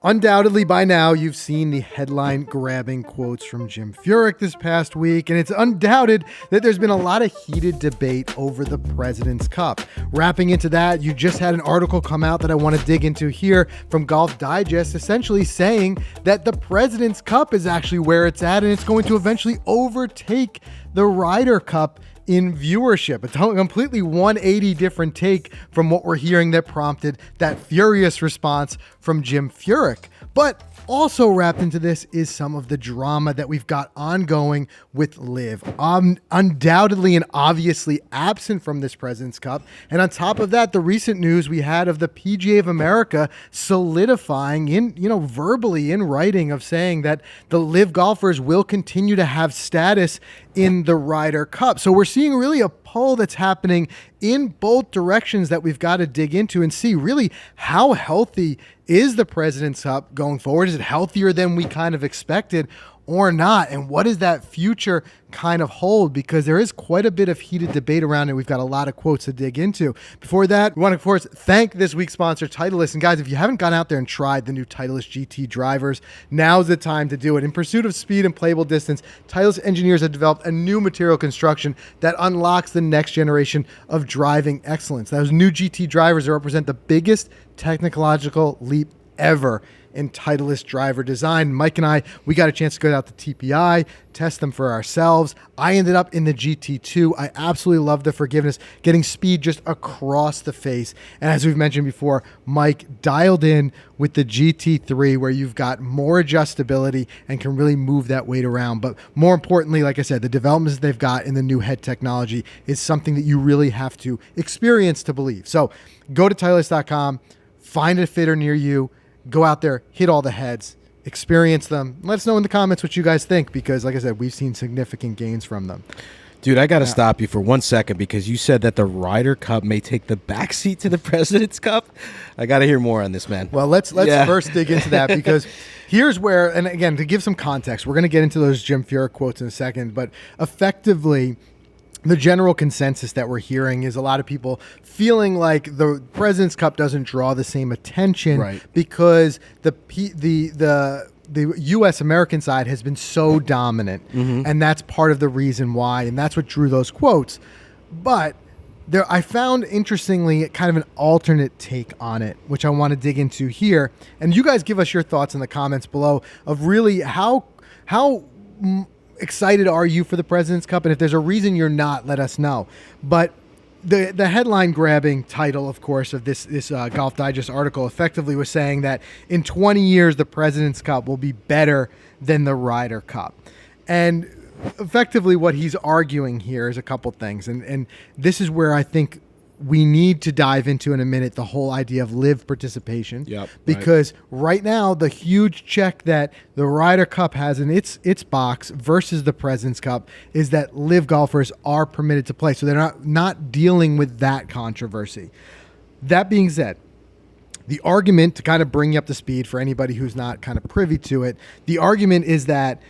Undoubtedly, by now, you've seen the headline-grabbing quotes from Jim Furyk this past week, and it's undoubted that there's been a lot of heated debate over the President's Cup. Wrapping into that, you just had an article come out that I want to dig into here from Golf Digest, essentially saying that the President's Cup is actually where it's at, and it's going to eventually overtake the Ryder Cup in viewership. It's a completely 180 different take from what we're hearing that prompted that furious response from Jim Furyk. But also wrapped into this is some of the drama that we've got ongoing with LIV. Undoubtedly and obviously absent from this President's Cup. And on top of that, the recent news we had of the PGA of America solidifying verbally in writing of saying that the LIV golfers will continue to have status in the Ryder Cup. So we're seeing really a pull that's happening in both directions that we've got to dig into and see really how healthy is the President's Cup going forward. Is it healthier than we kind of expected or not? And what does that future kind of hold? Because there is quite a bit of heated debate around it. We've got a lot of quotes to dig into. Before that, we want to, of course, thank this week's sponsor, Titleist. And guys, if you haven't gone out there and tried the new Titleist GT drivers, now's the time to do it. In pursuit of speed and playable distance, Titleist engineers have developed a new material construction that unlocks the next generation of driving excellence. Those new GT drivers represent the biggest technological leap ever in Titleist driver design. Mike and I, we got a chance to go out to TPI, test them for ourselves. I ended up in the GT2. I absolutely love the forgiveness, getting speed just across the face. And as we've mentioned before, Mike dialed in with the GT3 where you've got more adjustability and can really move that weight around. But more importantly, like I said, the developments they've got in the new head technology is something that you really have to experience to believe. So go to Titleist.com, find a fitter near you, go out there, hit all the heads, experience them. Let us know in the comments what you guys think, because like I said, we've seen significant gains from them. Dude, I got to stop you for 1 second because you said that the Ryder Cup may take the backseat to the President's Cup. I got to hear more on this, man. Well, let's first dig into that, because here's where, and again, to give some context, we're going to get into those Jim Furyk quotes in a second, but effectively, the general consensus that we're hearing is a lot of people feeling like the President's Cup doesn't draw the same attention because the U.S. American side has been so dominant, and that's part of the reason why, and that's what drew those quotes. But I found, interestingly, kind of an alternate take on it, which I want to dig into here. And you guys give us your thoughts in the comments below of really how excited are you for the President's Cup? And if there's a reason you're not, let us know. But the headline grabbing title, of course, of this Golf Digest article effectively was saying that in 20 years, the President's Cup will be better than the Ryder Cup. And effectively what he's arguing here is a couple things. And this is where I think we need to dive into in a minute the whole idea of LIV participation. Because right now, the huge check that the Ryder Cup has in its box versus the President's Cup is that LIV golfers are permitted to play. So they're not dealing with that controversy. That being said, the argument, to kind of bring you up to speed for anybody who's not kind of privy to it, the argument is that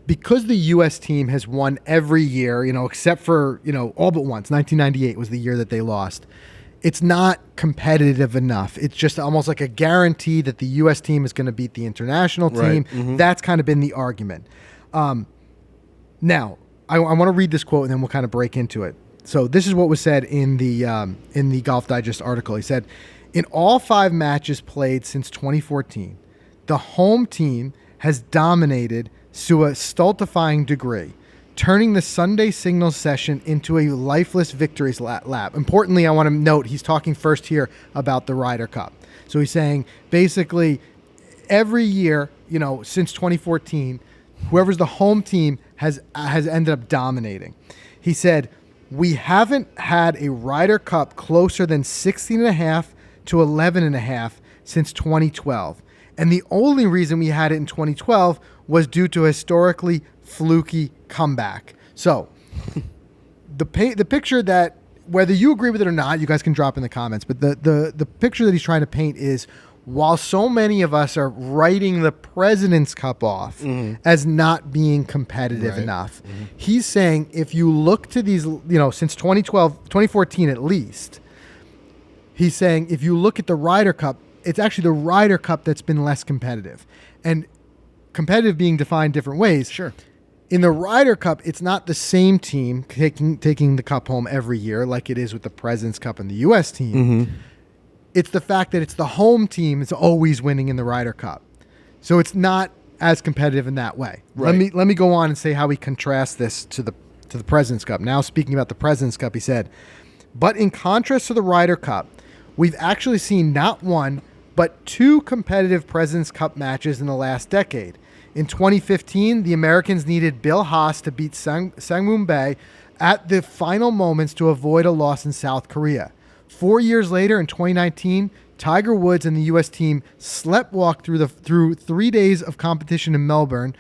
because the U.S. team has won every year, except for, all but once, 1998 was the year that they lost, it's not competitive enough. It's just almost like a guarantee that the U.S. team is going to beat the international team. That's kind of been the argument. Now, I want to read this quote and then we'll kind of break into it. So this is what was said in the Golf Digest article. He said, in all 5 matches played since 2014, the home team has dominated to a stultifying degree, turning the Sunday Signals session into a lifeless victories lap. Importantly, I want to note he's talking first here about the Ryder Cup. So he's saying basically every year, since 2014, whoever's the home team has ended up dominating. He said, we haven't had a Ryder Cup closer than 16.5 to 11.5 since 2012. And the only reason we had it in 2012 was due to a historically fluky comeback. So the picture that, whether you agree with it or not, you guys can drop in the comments, but the picture that he's trying to paint is, while so many of us are writing the President's Cup off as not being competitive enough, he's saying if you look to these, since 2014 at least, he's saying if you look at the Ryder Cup, it's actually the Ryder Cup that's been less competitive. And competitive being defined different ways. Sure. In the Ryder Cup, it's not the same team taking the cup home every year like it is with the President's Cup and the U.S. team. Mm-hmm. It's the fact that it's the home team that's always winning in the Ryder Cup. So it's not as competitive in that way. Right. Let me go on and say how we contrast this to the President's Cup. Now, speaking about the President's Cup, he said, but in contrast to the Ryder Cup, we've actually seen not one, but two competitive President's Cup matches in the last decade. In 2015, the Americans needed Bill Haas to beat Sangmoon Bae at the final moments to avoid a loss in South Korea. 4 years later, in 2019, Tiger Woods and the U.S. team sleptwalked through 3 days of competition in Melbourne,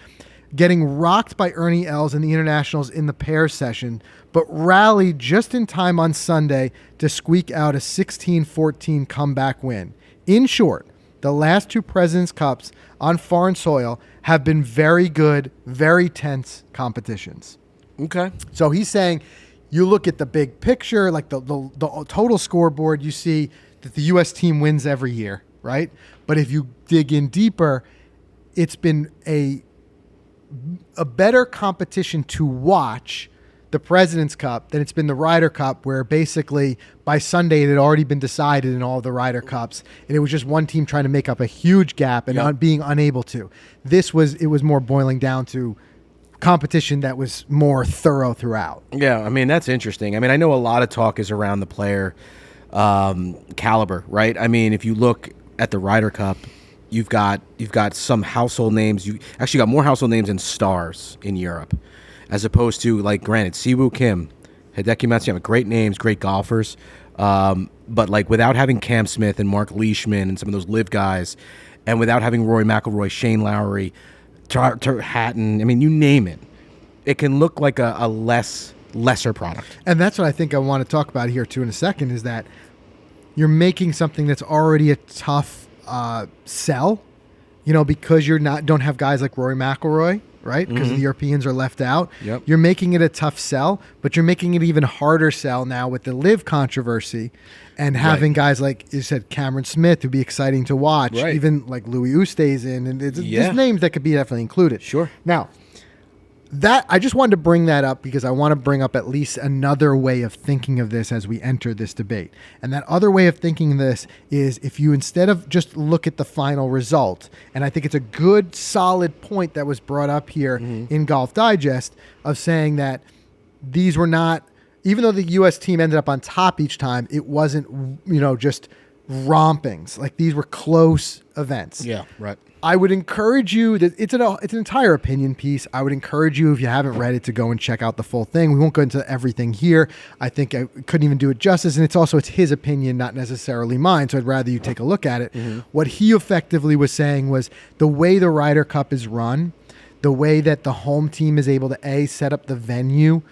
getting rocked by Ernie Els and the internationals in the pairs session, but rallied just in time on Sunday to squeak out a 16-14 comeback win. In short, the last two President's Cups on foreign soil have been very good, very tense competitions. Okay. So he's saying, you look at the big picture, like the total scoreboard, you see that the U.S. team wins every year, right? But if you dig in deeper, it's been a better competition to watch, the President's Cup, than it's been the Ryder Cup, where basically by Sunday it had already been decided in all of the Ryder Cups, and it was just one team trying to make up a huge gap and being unable to. It was more boiling down to competition that was more thorough throughout. Yeah, I mean, that's interesting. I mean, I know a lot of talk is around the player caliber, right? I mean, if you look at the Ryder Cup, you've got some household names. You actually got more household names than stars in Europe, as opposed to, like, granted, Siwoo Kim, Hideki Matsuyama, great names, great golfers, but like without having Cam Smith and Mark Leishman and some of those live guys, and without having Rory McIlroy, Shane Lowry, Hatton, I mean, you name it, it can look like a lesser product. And that's what I think I want to talk about here too in a second, is that you're making something that's already a tough sell, because don't have guys like Rory McIlroy, right? Because the Europeans are left out. Yep. You're making it a tough sell, but you're making it even harder sell now with the live controversy and having guys like you said, Cameron Smith, who'd be exciting to watch, even like Louis Oosthuizen, and there's names that could be definitely included. Sure. Now, that I just wanted to bring that up because I want to bring up at least another way of thinking of this as we enter this debate. And that other way of thinking of this is if you instead of just look at the final result, and I think it's a good solid point that was brought up here in Golf Digest of saying that these were not, even though the U.S. team ended up on top each time, it wasn't, just rompings. Like these were close events. Yeah, right. I would encourage you, that it's an entire opinion piece. I would encourage you, if you haven't read it, to go and check out the full thing. We won't go into everything here. I think I couldn't even do it justice. And it's his opinion, not necessarily mine. So I'd rather you take a look at it. What he effectively was saying was the way the Ryder Cup is run, the way that the home team is able to set up the venue,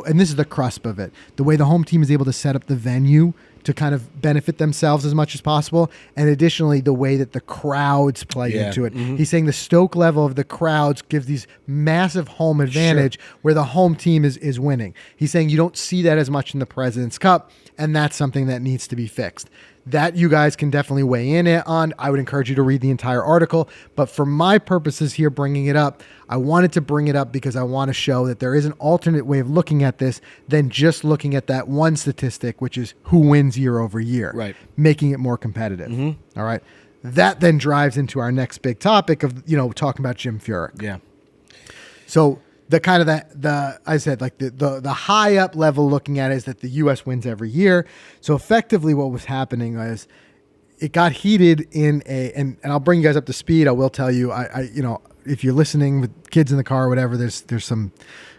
and this is the crusp of it, the way the home team is able to set up the venue to kind of benefit themselves as much as possible, and additionally the way that the crowds play into it. He's saying the stoke level of the crowds gives these massive home advantage where the home team is winning. He's saying you don't see that as much in the President's Cup, and that's something that needs to be fixed. That you guys can definitely weigh in on. I would encourage you to read the entire article. But for my purposes here, bringing it up, I wanted to bring it up because I want to show that there is an alternate way of looking at this than just looking at that one statistic, which is who wins year over year, right? Making it more competitive. All right. That then drives into our next big topic of, talking about Jim Furyk. Yeah. So the kind of the high up level looking at it is that the U.S. wins every year. So effectively what was happening was it got heated and I'll bring you guys up to speed. I will tell you, if you're listening with kids in the car or whatever, there's some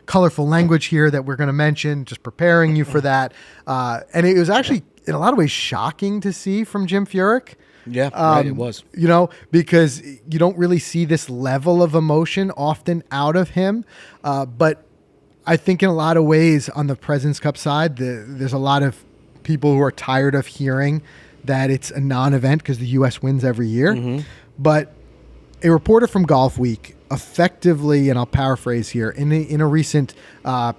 colorful language here that we're going to mention, just preparing you for that. And it was actually in a lot of ways shocking to see from Jim Furyk. Yeah, right, it was. Because you don't really see this level of emotion often out of him. But I think in a lot of ways on the President's Cup side, there's a lot of people who are tired of hearing that it's a non-event because the U.S. wins every year. But a reporter from Golf Week effectively, and I'll paraphrase here, in a recent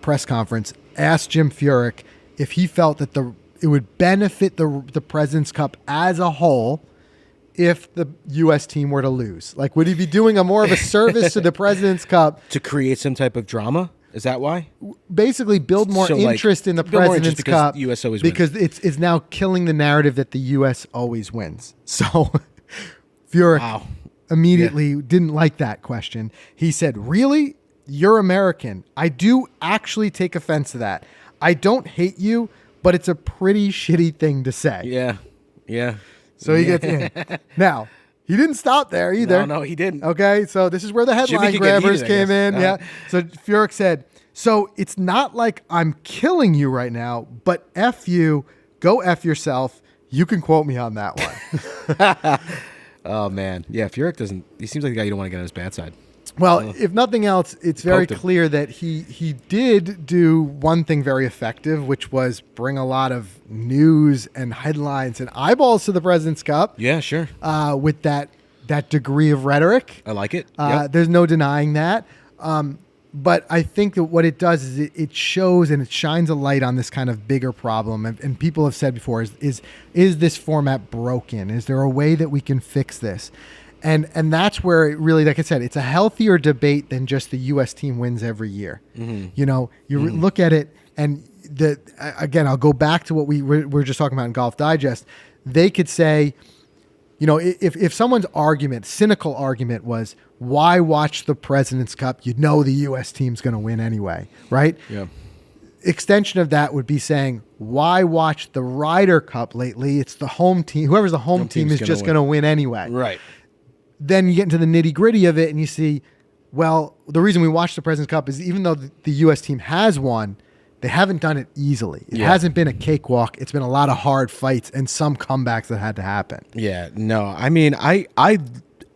press conference, asked Jim Furyk if he felt that it would benefit the President's Cup as a whole if the U.S. team were to lose? Like, would he be doing a more of a service to the President's Cup? To create some type of drama? Is that why? Basically, build more interest in the President's Cup the U.S. always because wins. it's now killing the narrative that the U.S. always wins. So Furyk immediately didn't like that question. He said, "Really? You're American. I do actually take offense to that. I don't hate you, but it's a pretty shitty thing to say." Yeah. So he gets in. Now, he didn't stop there either. No, he didn't. Okay, so this is where the headline grabbers came in. Yeah. So Furyk said, "So it's not like I'm killing you right now, but F you, go F yourself. You can quote me on that one." Oh, man. Yeah, Furyk he seems like the guy you don't want to get on his bad side. Well, if nothing else, it's very clear that he did do one thing very effective, which was bring a lot of news and headlines and eyeballs to the President's Cup. Yeah, sure. With that degree of rhetoric. I like it. There's no denying that. But I think that what it does is it shows and it shines a light on this kind of bigger problem. And people have said before, is this format broken? Is there a way that we can fix this? And that's where it really, like I said, it's a healthier debate than just the U.S. team wins every year. Mm-hmm. You know, look at it, and again, I'll go back to what we were just talking about in Golf Digest. They could say, you know, if someone's cynical argument was, why watch the President's Cup? You know the U.S. team's going to win anyway, right? Yeah. Extension of that would be saying, why watch the Ryder Cup lately? It's the home team. Whoever's the home team is just going to win anyway. Right. Then you get into the nitty gritty of it and you see, well, the reason we watch the President's Cup is even though the U.S. team has won, they haven't done it easily. It hasn't been a cakewalk. It's been a lot of hard fights and some comebacks that had to happen. Yeah, no, I mean, I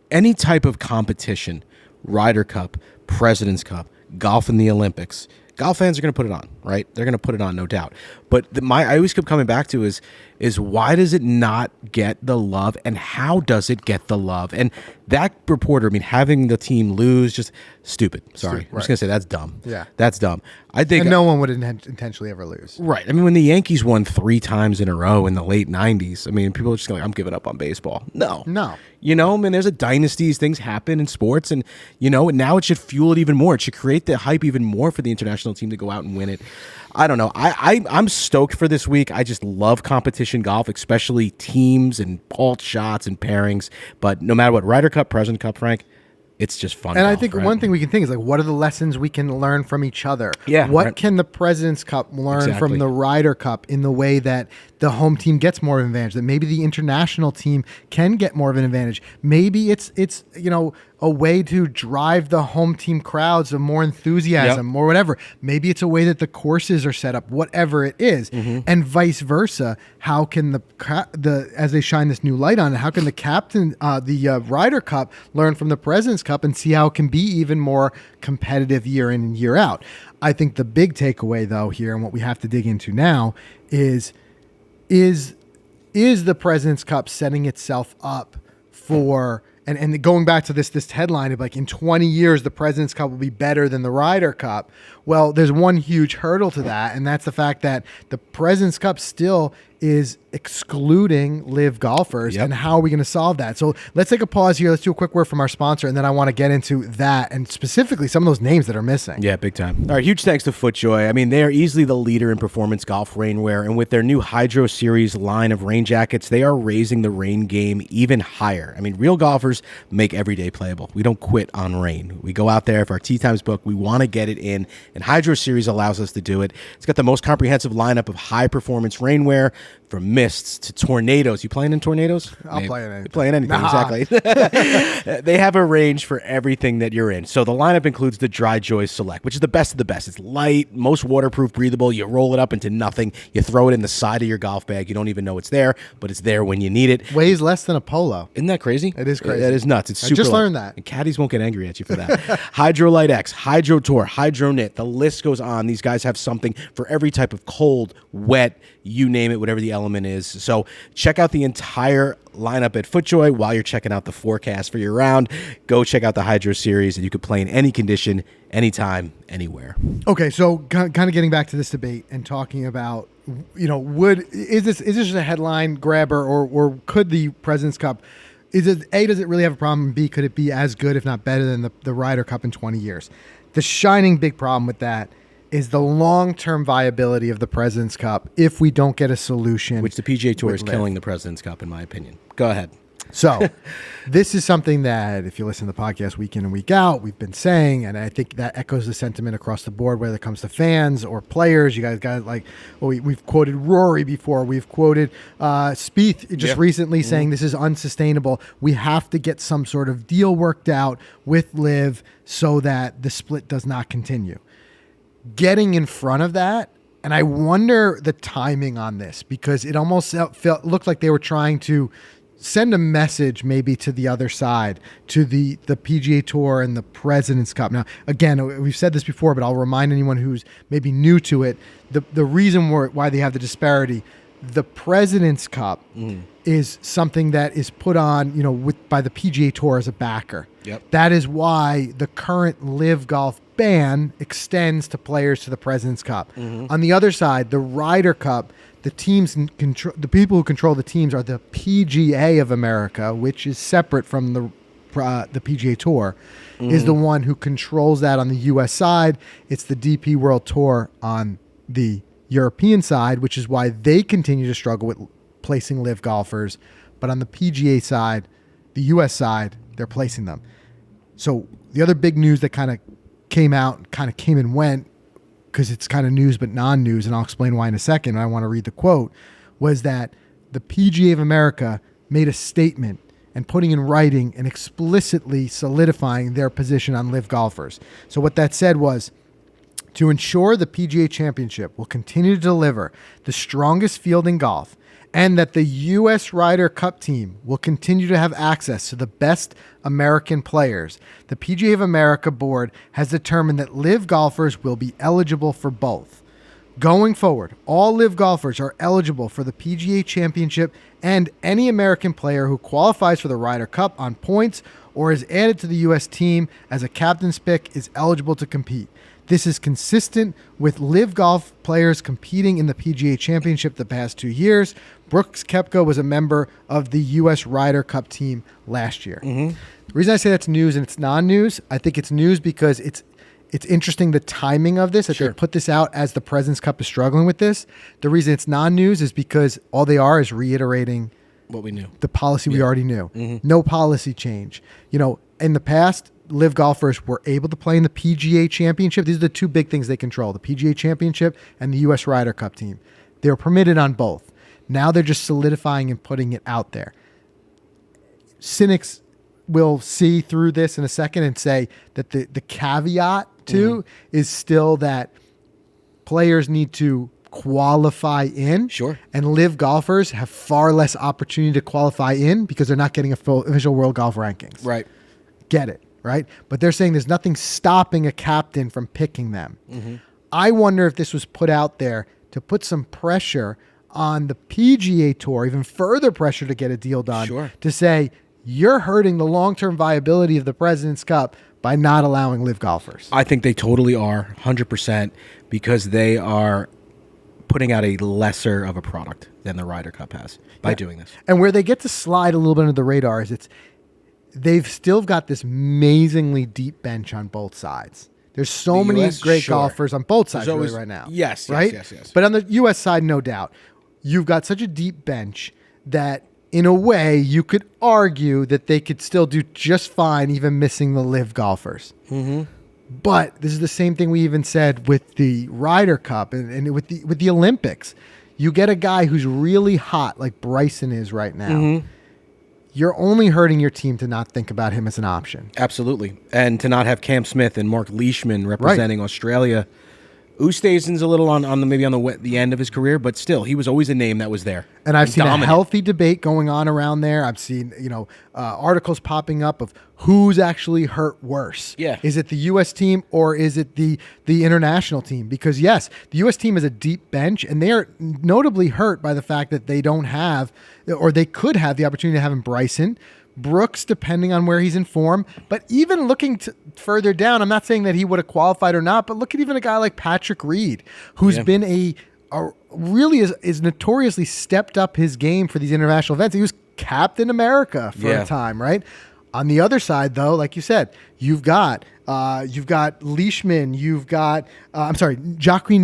any type of competition, Ryder Cup, President's Cup, golf in the Olympics, golf fans are going to put it on, right? They're going to put it on, no doubt. But I always keep coming back to is why does it not get the love, and how does it get the love? And that reporter, I mean, having the team lose, just stupid. Sorry, I'm just going to say that's dumb. Yeah, that's dumb. I think, and no one would intentionally ever lose. Right. I mean, when the Yankees won 3 times in a row in the late 90s, I mean, people are just like, I'm giving up on baseball. No. You know, I mean, there's a dynasties, things happen in sports, and, you know, now it should fuel it even more. It should create the hype even more for the international team to go out and win it. I don't know. I'm stoked for this week. I just love competition golf, especially teams and pulse shots and pairings. But no matter what, Ryder Cup, President Cup, Frank, it's just fun. And golf, I think one thing we can think is like, what are the lessons we can learn from each other? Yeah. What can the President's Cup learn from the Ryder Cup in the way that the home team gets more of an advantage, that maybe the international team can get more of an advantage? Maybe it's you know, a way to drive the home team crowds of more enthusiasm or whatever. Maybe it's a way that the courses are set up, whatever it is, and vice versa. How can the as they shine this new light on it, how can the captain, the Ryder Cup, learn from the President's Cup and see how it can be even more competitive year in and year out? I think the big takeaway though here, and what we have to dig into now, is the President's Cup setting itself up for, and going back to this headline of like, in 20 years, the President's Cup will be better than the Ryder Cup. Well, there's one huge hurdle to that, and that's the fact that the President's Cup still is excluding live golfers. And how are we going to solve that? So let's take a pause here. Let's do a quick word from our sponsor, and then I want to get into that and specifically some of those names that are missing. Yeah, big time. All right, huge thanks to FootJoy. I mean, they are easily the leader in performance golf rainwear, and with their new Hydro Series line of rain jackets, they are raising the rain game even higher. I mean, real golfers make every day playable. We don't quit on rain. We go out there. If our tee time's booked, we want to get it in, and Hydro Series allows us to do it. It's got the most comprehensive lineup of high-performance rainwear, from mists to tornadoes. You playing in tornadoes? I'll play in anything. Play in anything, exactly. They have a range for everything that you're in. So the lineup includes the Dry Joy Select, which is the best of the best. It's light, most waterproof, breathable. You roll it up into nothing. You throw it in the side of your golf bag. You don't even know it's there, but it's there when you need it. Weighs less than a polo. Isn't that crazy? It is crazy. That is nuts. It's super I just light. learned that. And caddies won't get angry at you for that. Hydrolite X, Hydro Tour, Hydro Knit. The list goes on. These guys have something for every type of cold, wet, you name it, whatever the element is. So check out the entire lineup at FootJoy while you're checking out the forecast for your round. Go check out the Hydro Series, and you can play in any condition, anytime, anywhere. Okay, so kind of getting back to this debate and talking about, you know, is this just a headline grabber, or could the President's Cup Is it A, does it really have a problem? And B, could it be as good, if not better, than the Ryder Cup in 20 years? The shining big problem with that is the long-term viability of the President's Cup if we don't get a solution. Which the PGA Tour is LIV. killing the President's Cup, in my opinion. Go ahead. So this is something that, if you listen to the podcast week in and week out, we've been saying, and I think that echoes the sentiment across the board, whether it comes to fans or players. You guys got like, well, we've quoted Rory before. We've quoted Spieth just recently saying this is unsustainable. We have to get some sort of deal worked out with LIV so that the split does not continue. Getting in front of that, and I wonder the timing on this, because it almost looked like they were trying to send a message maybe to the other side, to the PGA Tour and the President's Cup. Now, again, we've said this before, but I'll remind anyone who's maybe new to it, the reason why they have the disparity, the President's Cup is something that is put on, by the PGA Tour as a backer. Yep. That is why the current LIV Golf ban extends to players to the President's Cup. On the other side, the Ryder Cup, the people who control the teams are the PGA of America, which is separate from the PGA Tour, is the one who controls that on the U.S. side. It's the DP World Tour on the European side, which is why they continue to struggle with placing LIV golfers. But on the PGA side, the U.S. side, they're placing them. So the other big news that kind of came out, kind of came and went, because it's kind of news but non-news, and I'll explain why in a second, I want to read the quote, was that the PGA of America made a statement and putting in writing and explicitly solidifying their position on LIV golfers. So what that said was, to ensure the PGA Championship will continue to deliver the strongest field in golf, and that the U.S. Ryder Cup team will continue to have access to the best American players, the PGA of America board has determined that LIV golfers will be eligible for both. Going forward, all LIV golfers are eligible for the PGA Championship, and any American player who qualifies for the Ryder Cup on points or is added to the U.S. team as a captain's pick is eligible to compete. This is consistent with LIV golf players competing in the PGA Championship the past 2 years. Brooks Koepka was a member of the U.S. Ryder Cup team last year. The reason I say that's news and it's non-news, I think it's news because it's interesting the timing of this, that they put this out as the President's Cup is struggling with this. The reason it's non-news is because all they are is reiterating what we knew, the policy we already knew. No policy change. In the past, LIV golfers were able to play in the PGA Championship. These are the two big things they control, the PGA Championship and the U.S. Ryder Cup team. They were permitted on both. Now they're just solidifying and putting it out there. Cynics will see through this in a second and say that the caveat too is still that players need to qualify in. Sure. And LIV golfers have far less opportunity to qualify in because they're not getting official world golf rankings. Right. Get it, right? But they're saying there's nothing stopping a captain from picking them. I wonder if this was put out there to put some pressure on the PGA Tour, even further pressure to get a deal done, to say, you're hurting the long-term viability of the President's Cup by not allowing LIV golfers. I think they totally are, 100%, because they are putting out a lesser of a product than the Ryder Cup has by doing this. And where they get to slide a little bit under the radar is they've still got this amazingly deep bench on both sides. There's so many great golfers on both sides right now. Yes. But on the U.S. side, no doubt, you've got such a deep bench that in a way you could argue that they could still do just fine even missing the LIV golfers. But this is the same thing we even said with the Ryder Cup and with the Olympics. You get a guy who's really hot like Bryson is right now. You're only hurting your team to not think about him as an option. Absolutely. And to not have Cam Smith and Mark Leishman representing Australia. Oosthuizen's a little on the end of his career, but still, he was always a name that was there. And I've seen a healthy debate going on around there. I've seen articles popping up of who's actually hurt worse. Yeah. Is it the U.S. team or is it the international team? Because yes, the U.S. team has a deep bench, and they are notably hurt by the fact that they don't have, or they could have the opportunity to have Bryson. Brooks, depending on where he's in form. But even looking further down, I'm not saying that he would have qualified or not, but look at even a guy like Patrick Reed, who's been really is notoriously stepped up his game for these international events. He was Captain America for a time, right? On the other side, though, like you said, you've got Leishman, Joaquin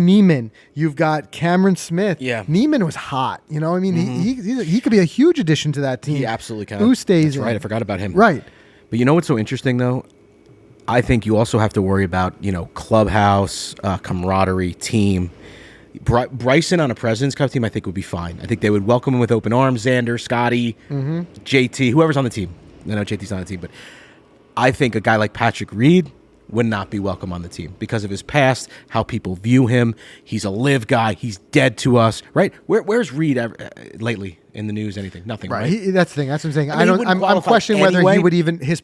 Neiman, you've got Cameron Smith. Yeah, Neiman was hot. You know, I mean, he could be a huge addition to that team. He absolutely can. Who stays? That's right. I forgot about him. Right. But you know what's so interesting though? I think you also have to worry about clubhouse camaraderie, team. Bryson on a President's Cup team, I think would be fine. I think they would welcome him with open arms. Xander, Scotty, JT, whoever's on the team. I know JT's on the team, but I think a guy like Patrick Reed would not be welcome on the team because of his past, how people view him. He's a live guy. He's dead to us, right? Where's Reed lately in the news? Anything? Nothing, right? That's the thing. That's what I'm saying. I'm questioning whether he would even his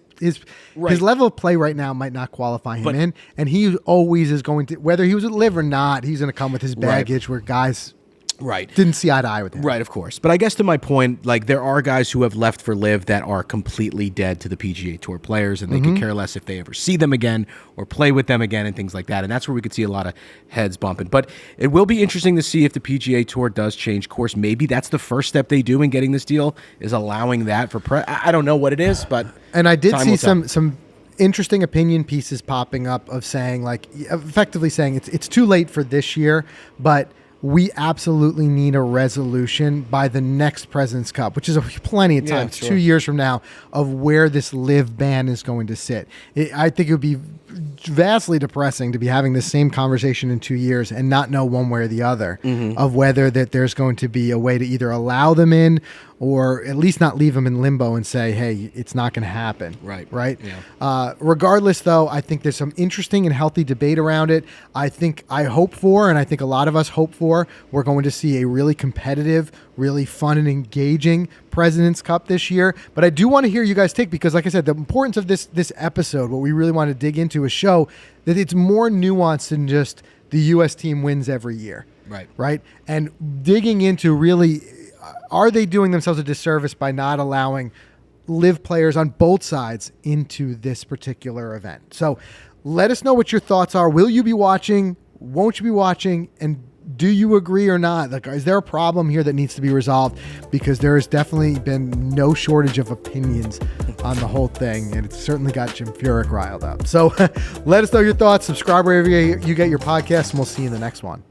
level of play right now might not qualify him in, and he always is going to, whether he was at live or not, he's going to come with his baggage where guys. Right. Didn't see eye to eye with him. Right, of course. But I guess to my point, like there are guys who have left for live that are completely dead to the PGA Tour players, and they could care less if they ever see them again or play with them again and things like that. And that's where we could see a lot of heads bumping. But it will be interesting to see if the PGA Tour does change course. Maybe that's the first step they do in getting this deal, is allowing that for I don't know what it is, but and I did see some interesting opinion pieces popping up of saying, like, effectively saying it's too late for this year, but we absolutely need a resolution by the next President's Cup, which is plenty of time. It's 2 years from now, of where this live ban is going to sit. I think it would be vastly depressing to be having the same conversation in 2 years and not know one way or the other of whether that there's going to be a way to either allow them in or at least not leave them in limbo and say, hey, it's not going to happen. Right. Yeah. Regardless, though, I think there's some interesting and healthy debate around it. I hope for, and I think a lot of us hope for, we're going to see a really competitive, really fun and engaging President's Cup this year. But I do want to hear you guys take, because like I said, the importance of this episode, what we really want to dig into is show that it's more nuanced than just the U.S. team wins every year. Right. And digging into really, are they doing themselves a disservice by not allowing live players on both sides into this particular event? So let us know what your thoughts are. Will you be watching? Won't you be watching? And do you agree or not? Like, is there a problem here that needs to be resolved? Because there has definitely been no shortage of opinions on the whole thing, and it's certainly got Jim Furyk riled up. So let us know your thoughts. Subscribe wherever you get your podcasts, and we'll see you in the next one.